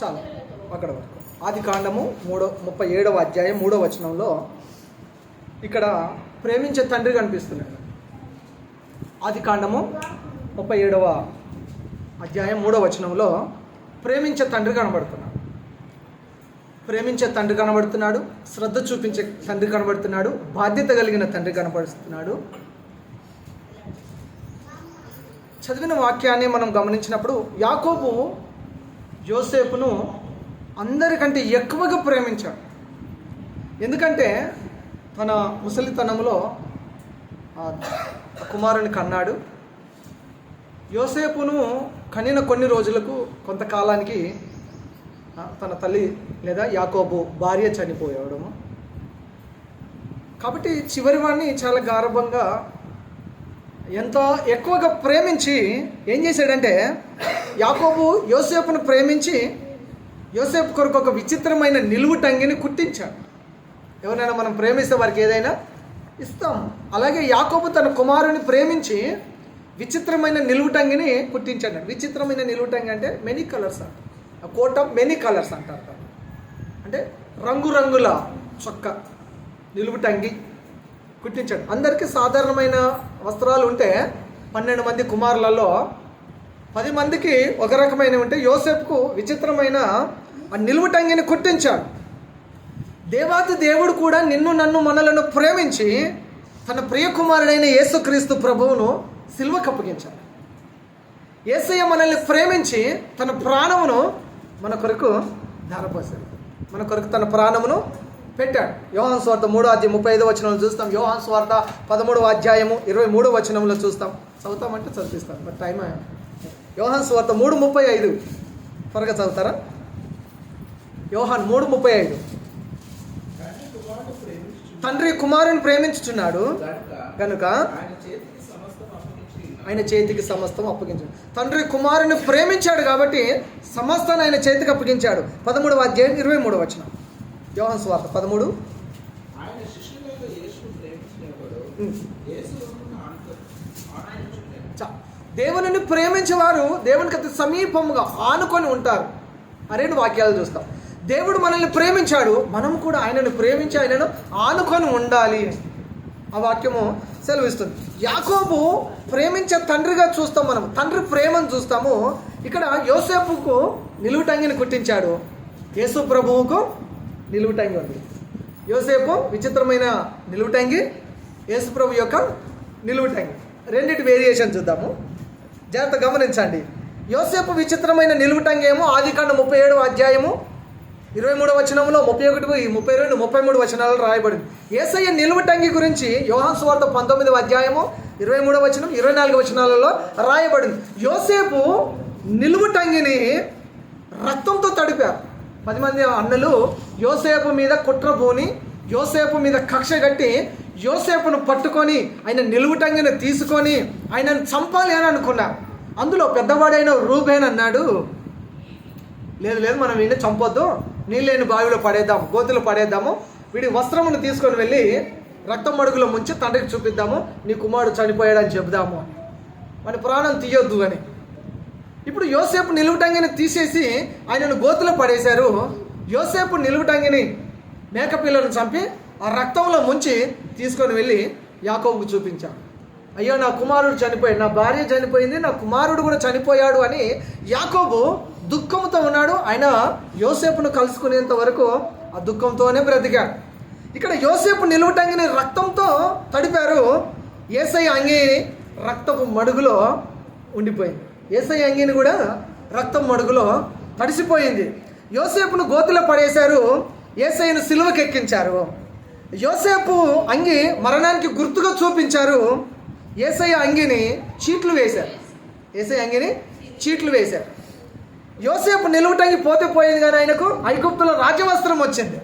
చాలు అక్కడ వరకు. ఆది కాండము 37వ అధ్యాయం 3వ వచనంలో ఇక్కడ ప్రేమించే తండ్రి కనిపిస్తున్నాడు. ఆది కాండము 37వ అధ్యాయం 3వ వచనంలో ప్రేమించే తండ్రి కనబడుతున్నాడు. ప్రేమించే తండ్రి కనబడుతున్నాడు, శ్రద్ధ చూపించే తండ్రి కనబడుతున్నాడు, బాధ్యత కలిగిన తండ్రి కనబడుతున్నాడు. చదివిన వాక్యాన్ని మనం గమనించినప్పుడు యాకోబు యోసేపును అందరికంటే ఎక్కువగా ప్రేమించాడు. ఎందుకంటే తన ముసలితనంలో కుమారుని కన్నాడు. యోసేపును కనిన కొన్ని రోజులకు కొంతకాలానికి తన తల్లి లేదా యాకోబు భార్య చనిపోయడము. కాబట్టి చివరి వాడిని చాలా గారభంగా ఎంతో ఎక్కువగా ప్రేమించి ఏం చేశాడంటే యాకోబు యోసేపును ప్రేమించి యోసేపు కొరకు ఒక విచిత్రమైన నిలువుటంగిని కుట్టించాడు. ఎవరైనా మనం ప్రేమిస్తే వారికి ఏదైనా ఇస్తాం. అలాగే యాకోబు తన కుమారుని ప్రేమించి విచిత్రమైన నిలువుటంగిని కుట్టించాడు. విచిత్రమైన నిలువుటంగి అంటే మెనీ కలర్స్ అంటారు, కోట్ ఆఫ్ మెనీ కలర్స్ అంటారు. అంటే రంగురంగుల చొక్క నిలువుటంగి కుట్టించాడు. అందరికీ సాధారణమైన వస్త్రాలు ఉంటే 12 మంది కుమారులలో 10 మందికి ఒక రకమైన ఉంటే యోసేపుకు విచిత్రమైన ఆ నిలువుటంగిని కుట్టించాడు. దేవాది దేవుడు కూడా నిన్ను నన్ను మనలను ప్రేమించి తన ప్రియ కుమారుడైన యేసుక్రీస్తు ప్రభువును సిలువకు అప్పగించాడు. యేసయ్య మనల్ని ప్రేమించి తన ప్రాణమును మన కొరకు ధారపోసాడు. మన కొరకు తన ప్రాణమును పెట్టాడు. యోహాను సువార్త 3వ అధ్యాయం 35వ వచనంలో చూస్తాం. యోహాను సువార్త 13వ అధ్యాయము 23వ వచనంలో చూస్తాం. చదువుతామంటే చదివిస్తాం, బట్ టైం అయ్యాం. యోహాను సువార్త 3:35 త్వరగా చదువుతారా? యోహాను 3:35 తండ్రి కుమారుని ప్రేమించుచున్నాడు కనుక ఆయన చేతికి సమస్తం అప్పగించాడు. తండ్రి కుమారుని ప్రేమించాడు కాబట్టి సమస్తాన్ని ఆయన చేతికి అప్పగించాడు. 13వ అధ్యాయం 23వ వచనం. యోహాను సువార్త 13. దేవునిని ప్రేమించేవారు దేవునికి అతి సమీపముగా ఆనుకొని ఉంటారు. ఆ 2 వాక్యాలు చూస్తాం. దేవుడు మనల్ని ప్రేమించాడు, మనం కూడా ఆయనను ప్రేమించి ఆయనను ఆనుకొని ఉండాలి. ఆ వాక్యము సెలవిస్తుంది. యాకోబు ప్రేమించే తండ్రిగా చూస్తాం. మనం తండ్రి ప్రేమను చూస్తాము. ఇక్కడ యోసేపుకు నిలువుటంగిని కుట్టించాడు, యేసు ప్రభువుకు నిలువుటంగి ఉంది. యోసేపు విచిత్రమైన నిలువుటంగి, యేసు ప్రభు యొక్క నిలువుటంగి, రెండింటి వేరియేషన్ చూద్దాము. జాగ్రత్త గమనించండి. యోసేపు విచిత్రమైన నిలువుటంగి ఏమో ఆదికాండం 37వ అధ్యాయము 23వ వచనంలో 31, 32, 33 వచనాలు రాయబడింది. యేసయ్య నిలువుటంగి గురించి యోహాను సువార్త 19వ అధ్యాయము 23వ వచనం 24 వచనాలలో రాయబడింది. యోసేపు నిలువుటంగిని రక్తంతో తడిపారు. 10 మంది అన్నలు యోసేపు మీద కుట్రబూని యోసేపు మీద కక్ష కట్టి యోసేపును పట్టుకొని ఆయన నిలువుటంగిని తీసుకొని ఆయనను చంపాలి అని అనుకున్నారు. అందులో పెద్దవాడైన రూబేన్ అన్నాడు, లేదు మనం వీడిని చంపొద్దు, నీళ్ళేని బావిలో పడేద్దాము, గోతులో పడేద్దాము, వీడి వస్త్రమును తీసుకొని వెళ్ళి రక్తం మడుగులో ముంచి తండ్రికి చూపిద్దాము, నీ కుమారుడు చనిపోయాడని చెబుదాము, వాడి ప్రాణం తీయొద్దు అని. ఇప్పుడు యోసేపు నిలువుటంగిని తీసేసి ఆయనను గోతులో పడేశారు. యోసేపు నిలువుటంగిని మేకపిల్లను చంపి ఆ రక్తంలో ముంచి తీసుకొని వెళ్ళి యాకోబుకు చూపించాడు. అయ్యో నా కుమారుడు చనిపోయాడు, నా భార్య చనిపోయింది, నా కుమారుడు కూడా చనిపోయాడు అని యాకోబు దుఃఖంతో ఉన్నాడు. ఆయన యోసేపును కలుసుకునేంత వరకు ఆ దుఃఖంతోనే బ్రతికాడు. ఇక్కడ యోసేపు నిలువుటంగిని రక్తంతో తడిపారు. యేసయ్య అంగి రక్తపు మడుగులో ఉండిపోయింది. యేసయ్య అంగిని కూడా రక్తం మడుగులో తడిసిపోయింది. యోసేపును గోతిలో పడేశారు, యేసయ్యను సిలువకు ఎక్కించారు. యోసేపు అంగి మరణానికి గుర్తుగా చూపించారు. యేసయ్య అంగిని చీట్లు వేశారు. యేసయ్య అంగిని చీట్లు వేశారు. యోసేపు నిలువుటంగి పోతే పోయింది, కానీ ఆయనకు ఐగుప్తులో రాజవస్త్రం వచ్చింది.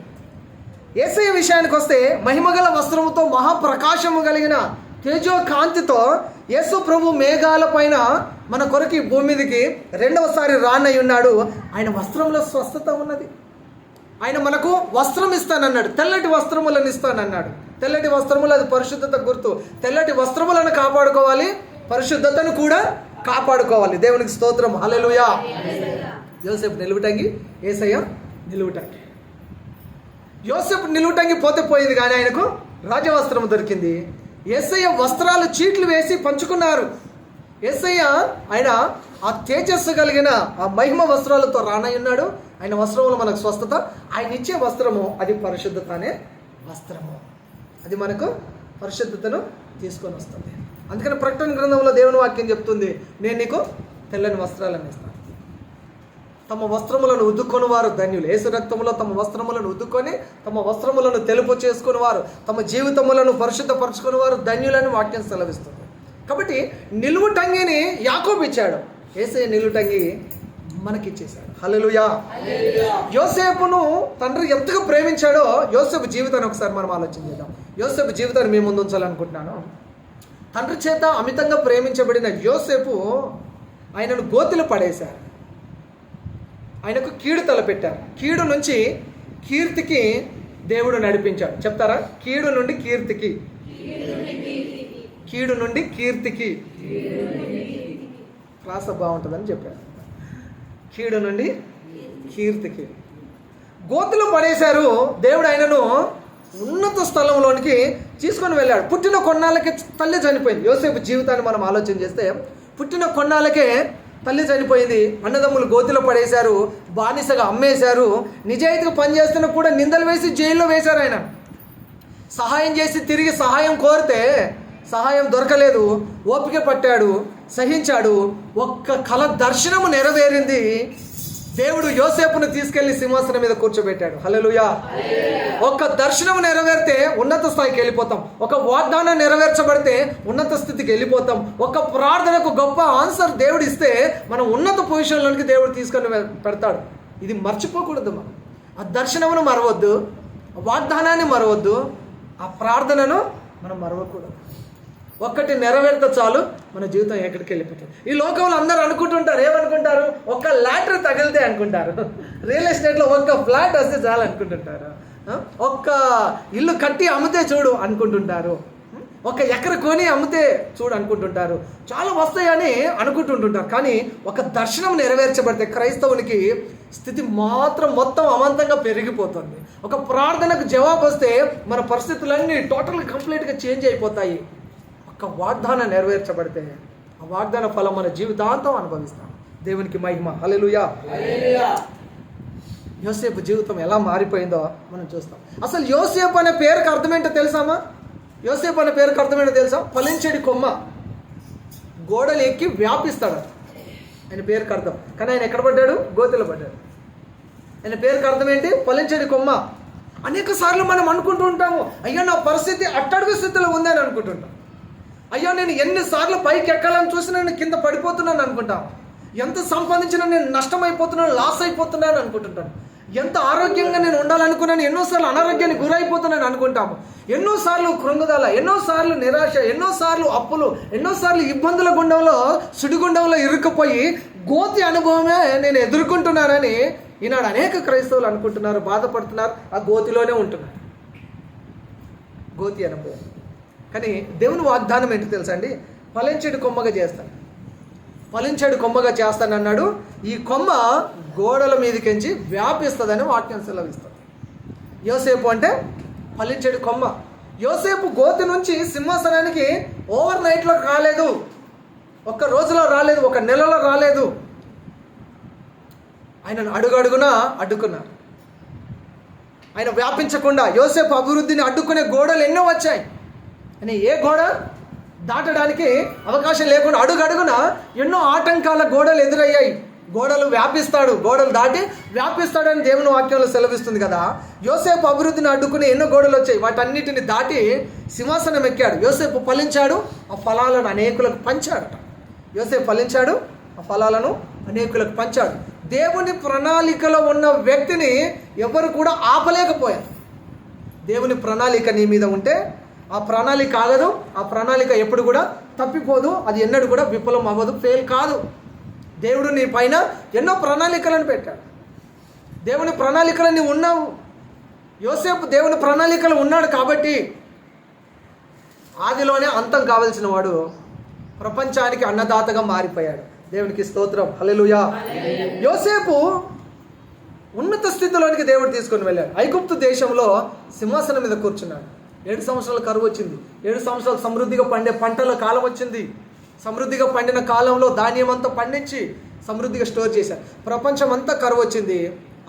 యేసయ్య విషయానికి వస్తే మహిమగల వస్త్రముతో మహాప్రకాశము కలిగిన తేజో కాంతితో యేసు ప్రభు మేఘాల పైన మన కొరకు భూమి మీదకి 2వసారి రానయ్య ఉన్నాడు. ఆయన వస్త్రంలో స్వస్థత ఉన్నది. ఆయన మనకు వస్త్రం ఇస్తానన్నాడు, తెల్లటి వస్త్రములను ఇస్తానన్నాడు. తెల్లటి వస్త్రములు అది పరిశుద్ధత గుర్తు. తెల్లటి వస్త్రములను కాపాడుకోవాలి, పరిశుద్ధతను కూడా కాపాడుకోవాలి. దేవునికి స్తోత్రం, హల్లెలూయా. యోసేపు నిలువుటంగి, యేసయ్య నిలువుటంగి. యోసేపు నిలువుటంగి పోతే పోయింది, కానీ ఆయనకు రాజవస్త్రం దొరికింది. యేసయ్య వస్త్రాలు చీట్లు వేసి పంచుకున్నారు. యేసయ్య ఆయన ఆ తేజస్సు కలిగిన ఆ మహిమ వస్త్రాలతో రానయ్యున్నాడు. ఆయన వస్త్రంలో మనకు స్వస్థత. ఆయన ఇచ్చే వస్త్రము అది పరిశుద్ధత అనే వస్త్రము. అది మనకు పరిశుద్ధతను తీసుకొని వస్తుంది. అందుకని ప్రకటన గ్రంథంలో దేవుని వాక్యం చెప్తుంది, నేను నీకు తెల్లని వస్త్రాలను ఇస్తాను. తమ వస్త్రములను ఉద్దుకొని వారు ధన్యులు. యేసు రక్తములో తమ వస్త్రములను ఉద్దుకొని తమ వస్త్రములను తెలుపు చేసుకుని వారు, తమ జీవితములను పరిశుద్ధపరచుకుని వారు ధన్యులని వాక్యం సెలవిస్తుంది. కాబట్టి నిలువుటంగిని యాకోబు ఇచ్చాడు, యేసయ్య నిలువుటంగి మనకిచ్చేశాడు. హల్లెలూయా. యోసేపును తండ్రి ఎంతగా ప్రేమించాడో యోసేపు జీవితాన్ని ఒకసారి మనం ఆలోచన చేద్దాం. యోసేపు జీవితాన్ని మీ ముందు ఉంచాలనుకుంటున్నాను. తండ్రి చేత అమితంగా ప్రేమించబడిన యోసేపు ఆయనను గోతిలో పడేశారు. ఆయనకు కీడు తలపెట్టారు. కీడు నుంచి కీర్తికి దేవుడు నడిపించాడు. చెప్తారా? కీడు నుండి కీర్తికి, కీడు నుండి కీర్తికి. క్లాస్ బాగుంటుందని చెప్పారు. కీడు నుండి కీర్తికి గోతిలో పడేశారు. దేవుడు ఆయనను ఉన్నత స్థలంలోనికి తీసుకొని వెళ్ళాడు. పుట్టిన కొన్నాళ్ళకే తల్లి చనిపోయింది. యోసేపు జీవితాన్ని మనం ఆలోచన చేస్తే పుట్టిన కొన్నాళ్ళకే తల్లి చనిపోయింది. అన్నదమ్ములు గోతిలో పడేశారు, బానిసగా అమ్మేశారు. నిజాయితీగా పనిచేస్తున్న కూడా నిందలు వేసి జైల్లో వేశారు. ఆయన సహాయం చేసి తిరిగి సహాయం కోరితే సహాయం దొరకలేదు. ఓపిక పట్టాడు, సహించాడు. ఒక్క కల దర్శనము నెరవేరింది. దేవుడు యోసేపును తీసుకెళ్లి సింహాసనం మీద కూర్చోబెట్టాడు. హల్లెలూయా. ఒక్క దర్శనం నెరవేరితే ఉన్నత స్థాయికి వెళ్ళిపోతాం. ఒక వాగ్దానం నెరవేర్చబడితే ఉన్నత స్థితికి వెళ్ళిపోతాం. ఒక ప్రార్థనకు గొప్ప ఆన్సర్ దేవుడు ఇస్తే మనం ఉన్నత పొజిషన్లోనికి దేవుడు తీసుకొని పెడతాడు. ఇది మర్చిపోకూడదు. మనం ఆ దర్శనమును మరవద్దు, వాగ్దానాన్ని మరవద్దు, ఆ ప్రార్థనను మనం మరవకూడదు. ఒక్కటి నెరవేరితే చాలు మన జీవితం ఎక్కడికి వెళ్ళిపోతుంది. ఈ లోకంలో అందరూ అనుకుంటుంటారు, ఏమనుకుంటారు? ఒక్క లాటరీ తగిలితే అనుకుంటారు, రియల్ ఎస్టేట్లో ఒక్క ఫ్లాట్ వస్తే చాలు అనుకుంటుంటారు, ఒక్క ఇల్లు కట్టి అమ్మితే చూడు అనుకుంటుంటారు, ఒక ఎకర కొని అమ్మితే చూడు అనుకుంటుంటారు. చాలా వస్తాయని అనుకుంటుంటుంటారు. కానీ ఒక దర్శనం నెరవేర్చబడితే క్రైస్తవునికి స్థితి మాత్రం మొత్తం అమాంతంగా పెరిగిపోతుంది. ఒక ప్రార్థనకు జవాబు వస్తే మన పరిస్థితులన్నీ టోటల్గా కంప్లీట్గా చేంజ్ అయిపోతాయి. ఒక వాగ్దానం నెరవేర్చబడితే ఆ వాగ్దాన ఫలం మన జీవితాంతం అనుభవిస్తాం. దేవునికి మహిమ. హల్లెలూయా. యోసేపు జీవితం ఎలా మారిపోయిందో మనం చూస్తాం. అసలు యోసేపు అనే పేరుకి అర్థమేంటో తెలుసామా? యోసేపు అనే పేరుకి అర్థమేంటో తెలుసా? ఫలించేడి కొమ్మ. గోడలు ఎక్కి వ్యాపిస్తాడు ఆయన పేరుకి అర్థం. కానీ ఆయన ఎక్కడ పడ్డాడు? గోతిలో పడ్డాడు. ఆయన పేరుకి అర్థం ఏంటి? ఫలించేడి కొమ్మ. అనేక సార్లు మనం అనుకుంటూ ఉంటాము, అయ్యో నా పరిస్థితి అట్టడుగు స్థితిలో ఉందని అనుకుంటుంటాం. అయ్యో నేను ఎన్నిసార్లు పైకి ఎక్కాలని చూసినా నేను కింద పడిపోతున్నాను అనుకుంటాం. ఎంత సంపాదించినా నేను నష్టమైపోతున్నాను, లాస్ అయిపోతున్నాను అనుకుంటుంటాను. ఎంత ఆరోగ్యంగా నేను ఉండాలనుకున్నాను, ఎన్నోసార్లు అనారోగ్యానికి గురైపోతున్నాను అనుకుంటాము. ఎన్నోసార్లు కృంగుదల, ఎన్నోసార్లు నిరాశ, ఎన్నోసార్లు అప్పులు, ఎన్నోసార్లు ఇబ్బందుల గుండంలో సుడిగుండంలో ఇరుక్కుపోయి గోతి అనుభవమే నేను ఎదుర్కొంటున్నానని ఈనాడు అనేక క్రైస్తవులు అనుకుంటున్నారు, బాధపడుతున్నారు, ఆ గోతిలోనే ఉంటున్నారు. గోతి అనుభవం. కానీ దేవుని వాగ్దానం ఏంటి తెలుసా అండి? ఫలించేడు కొమ్మగా చేస్తాను, ఫలించేడు కొమ్మగా చేస్తానన్నాడు. ఈ కొమ్మ గోడల మీదకించి వ్యాపిస్తుందని వాక్యం సెలవిస్తుంది. యోసేపు అంటే ఫలించేడు కొమ్మ. యోసేపు గోతి నుంచి సింహాసనానికి ఓవర్ నైట్లో రాలేదు, ఒక్క రోజులో రాలేదు, ఒక నెలలో రాలేదు. ఆయనను అడుగడుగునా అడ్డుకున్నారు. ఆయన వ్యాపించకుండా యోసేపు అభివృద్ధిని అడ్డుకునే గోడలు ఎన్నో వచ్చాయి. అని ఏ గోడ దాటడానికి అవకాశం లేకుండా అడుగడుగున ఎన్నో ఆటంకాల గోడలు ఎదురయ్యాయి. గోడలు వ్యాపిస్తాడు, గోడలు దాటి వ్యాపిస్తాడని దేవుని వాక్యంలో సెలవిస్తుంది కదా. యోసేపు అభివృద్ధిని అడ్డుకుని ఎన్నో గోడలు వచ్చాయి. వాటన్నిటిని దాటి సింహాసనం ఎక్కాడు. యోసేపు ఫలించాడు, ఆ ఫలాలను అనేకులకు పంచాడట. యోసేపు ఫలించాడు, ఆ ఫలాలను అనేకులకు పంచాడు. దేవుని ప్రణాళికలో ఉన్న వ్యక్తిని ఎవరు కూడా ఆపలేకపోయారు. దేవుని ప్రణాళిక నీ మీద ఉంటే ఆ ప్రణాళిక ఆగదు, ఆ ప్రణాళిక ఎప్పుడు కూడా తప్పిపోదు, అది ఎన్నడూ కూడా విఫలం అవ్వదు, ఫెయిల్ కాదు. దేవుడు నీ పైన ఎన్నో ప్రణాళికలను పెట్టాడు. దేవుని ప్రణాళికలు నీవు ఉన్నావు. యోసేపు దేవుని ప్రణాళికలు ఉన్నాడు కాబట్టి ఆదిలోనే అంతం కావలసిన వాడు ప్రపంచానికి అన్నదాతగా మారిపోయాడు. దేవునికి స్తోత్రం, హల్లెలూయా. యోసేపు ఉన్నత స్థితిలోనికి దేవుడు తీసుకొని వెళ్ళాడు. ఐగుప్తు దేశంలో సింహాసనం మీద కూర్చున్నాడు. 7 సంవత్సరాల కరువు వచ్చింది. 7 సంవత్సరాలు సమృద్ధిగా పండే పంటల కాలం వచ్చింది. సమృద్ధిగా పండిన కాలంలో ధాన్యం అంతా పండించి సమృద్ధిగా స్టోర్ చేశారు. ప్రపంచం అంతా కరువు వచ్చింది.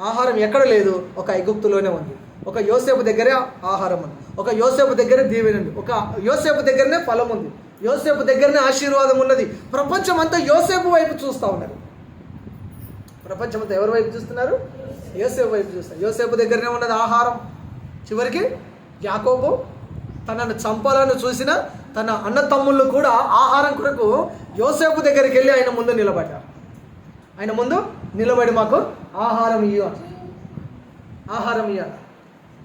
ఆహారం ఎక్కడ లేదు, ఒక ఐగుప్తులోనే ఉంది. ఒక యోసేపు దగ్గరే ఆహారం ఉంది, ఒక యోసేపు దగ్గర దీవెన ఉంది, ఒక యోసేపు దగ్గరనే ఫలం ఉంది, యోసేపు దగ్గరనే ఆశీర్వాదం ఉన్నది. ప్రపంచం అంతా యోసేపు వైపు చూస్తూ ఉన్నారు. ప్రపంచం అంతా ఎవరి వైపు చూస్తున్నారు? యోసేపు వైపు చూస్తారు. యోసేపు దగ్గరనే ఉన్నది ఆహారం. చివరికి యాకోబు తనను చంపాలని చూసిన తన అన్న తమ్ముళ్ళు కూడా ఆహారం కొరకు యోసేపు దగ్గరికి వెళ్ళి ఆయన ముందు నిలబడ్డారు. ఆయన ముందు నిలబడి మాకు ఆహారం ఇవ్వాలి, ఆహారం ఇవ్వాలి.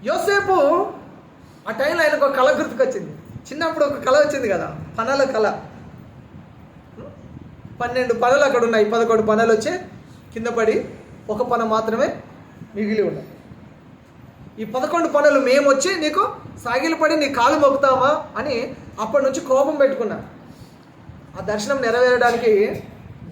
యోసేపు ఆ టైంలో ఆయనకు ఒక కళ గుర్తుకొచ్చింది. చిన్నప్పుడు ఒక కళ వచ్చింది కదా, పనల కళ. 12 పనలు అక్కడ ఉన్నాయి. 11 పనలు వచ్చి కింద పడి ఒక పన మాత్రమే మిగిలి ఉన్నాయి. ఈ 11 పనులు మేము వచ్చి నీకు సాగిలపడి నీ కాలు మొక్కుతామా అని అప్పటి నుంచి కోపం పెట్టుకున్నాను. ఆ దర్శనం నెరవేరడానికి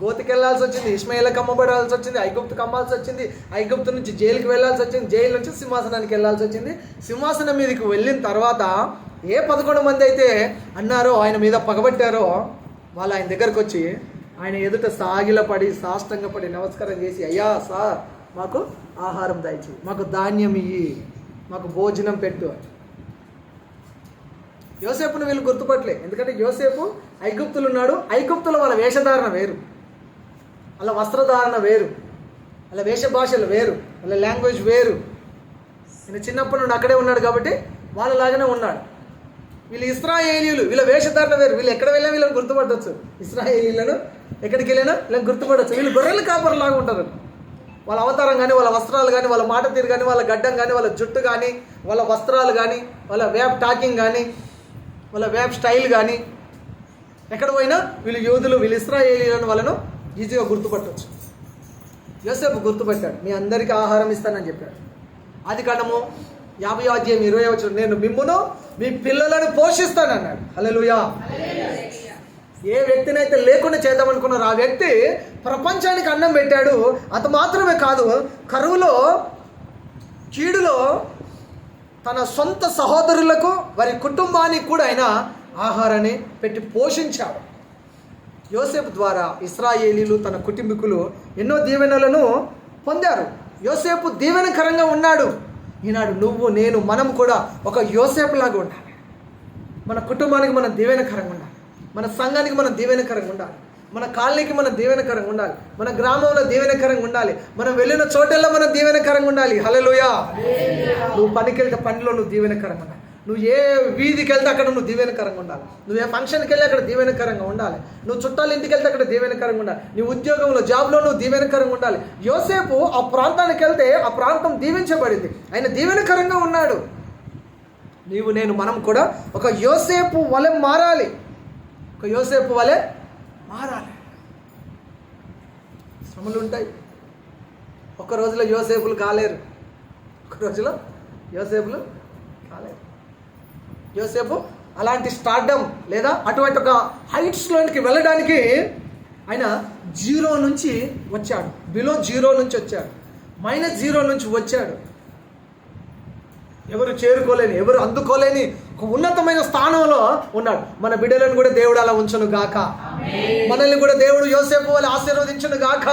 గోతికి వెళ్ళాల్సి వచ్చింది, ఇష్మాయిలకు అమ్మబడాల్సి వచ్చింది, ఐగుప్తుకి అమ్మాల్సి వచ్చింది, ఐగుప్తు నుంచి జైలుకి వెళ్ళాల్సి వచ్చింది, జైలు నుంచి సింహాసనానికి వెళ్ళాల్సి వచ్చింది. సింహాసనం మీదకి వెళ్ళిన తర్వాత ఏ 11 మంది అయితే అన్నారో ఆయన మీద పగబట్టారో వాళ్ళు ఆయన దగ్గరకు వచ్చి ఆయన ఎదుట సాగిలపడి సాష్టంగపడి నమస్కారం చేసి, అయ్యా సార్ మాకు ఆహారం దయచేయి, మాకు ధాన్యం ఇయ్యి, మాకు భోజనం పెట్టు. యోసేపును వీళ్ళు గుర్తుపట్టలే. ఎందుకంటే యోసేపు ఐగుప్తులు ఉన్నాడు. ఐగుప్తులో వాళ్ళ వేషధారణ వేరు, వాళ్ళ వస్త్రధారణ వేరు, వాళ్ళ వేష భాషలు వేరు, వాళ్ళ లాంగ్వేజ్ వేరు. ఆయన చిన్నప్పటి నుండి అక్కడే ఉన్నాడు కాబట్టి వాళ్ళలాగానే ఉన్నాడు. వీళ్ళు ఇశ్రాయేలీయులు, వీళ్ళ వేషధారణ వేరు. వీళ్ళు ఎక్కడ వెళ్ళినా వీళ్ళని గుర్తుపట్టవచ్చు. ఇశ్రాయేలీయులను ఎక్కడికి వెళ్ళినా వీళ్ళని గుర్తుపట్టవచ్చు. వీళ్ళు గొర్రెల కాపరులాగా ఉంటారు. వాళ్ళ అవతారం కానీ, వాళ్ళ వస్త్రాలు కానీ, వాళ్ళ మాట తీరు కానీ, వాళ్ళ గడ్డం కానీ, వాళ్ళ జుట్టు కానీ, వాళ్ళ వస్త్రాలు కానీ, వాళ్ళ వేప్ టాకింగ్ కానీ, వాళ్ళ వేప్ స్టైల్ కానీ, ఎక్కడ పోయినా వీళ్ళు యోధులు, వీళ్ళు ఇశ్రాయేలీయులను వాళ్ళను ఈజీగా గుర్తుపట్టవచ్చు. యోసేపు గుర్తుపట్టాడు. మీ అందరికీ ఆహారం ఇస్తానని చెప్పాడు. ఆదికాండము 50వ అధ్యాయం 20వ వచనం, నేను మిమ్మును మీ పిల్లలను పోషిస్తానన్నాడు. హల్లెలూయా. ఏ వ్యక్తినైతే లేకుండా చేద్దామనుకున్నారో ఆ వ్యక్తి ప్రపంచానికి అన్నం పెట్టాడు. అది మాత్రమే కాదు, కరువులో కీడులో తన సొంత సహోదరులకు వారి కుటుంబానికి కూడా ఆయన ఆహారాన్ని పెట్టి పోషించాడు. యోసేపు ద్వారా ఇశ్రాయేలీలు తన కుటుంబీకులు ఎన్నో దీవెనలను పొందారు. యోసేపు దీవెనకరంగా ఉన్నాడు. ఈనాడు నువ్వు నేను మనం కూడా ఒక యోసేపులాగా ఉండాలి. మన కుటుంబానికి మనం దీవెనకరంగా ఉండాలి, మన సంఘానికి మనం దీవెనకరంగా ఉండాలి, మన కాలనీకి మనం దీవెనకరంగా ఉండాలి, మన గ్రామంలో దీవెనకరంగా ఉండాలి, మనం వెళ్ళిన చోటల్లో మనం దీవెనకరంగా ఉండాలి. హల్లెలూయా. నువ్వు పనికి వెళ్తే పనిలో నువ్వు దీవెనకరంగా ఉండాలి. నువ్వు ఏ వీధికి వెళ్తే అక్కడ నువ్వు దీవెనకరంగా ఉండాలి. నువ్వు ఏ ఫంక్షన్కి వెళ్ళి అక్కడ దీవెనకరంగా ఉండాలి. నువ్వు చుట్టాల ఇంటికి వెళ్తే అక్కడ దీవెనకరంగా ఉండాలి. నీ ఉద్యోగంలో జాబ్లో నువ్వు దీవెనకరంగా ఉండాలి. యోసేపు ఆ ప్రాంతానికి వెళ్తే ఆ ప్రాంతం దీవించబడింది. ఆయన దీవెనకరంగా ఉన్నాడు. నీవు నేను మనం కూడా ఒక యోసేపు వలె మారాలి. ఒక యోసేపు వలె మారాలి. శ్రమలు ఉంటాయి. ఒక రోజులో యోసేపులు కాలేరు. ఒక రోజులో యోసేపులు కాలేరు. యోసేపు అలాంటి స్టార్డమ్ లేదా అటువంటి ఒక హైట్స్లోనికి వెళ్ళడానికి ఆయన 0 నుంచి వచ్చాడు. బిలో 0 నుంచి వచ్చాడు. -0 నుంచి వచ్చాడు. ఎవరు చేరుకోలేని, ఎవరు అందుకోలేని ఒక ఉన్నతమైన స్థానంలో ఉన్నాడు. మన బిడ్డలను కూడా దేవుడు అలా ఉంచును గాక. మనల్ని కూడా దేవుడు యోసేపు వలె ఆశీర్వదించును గాక.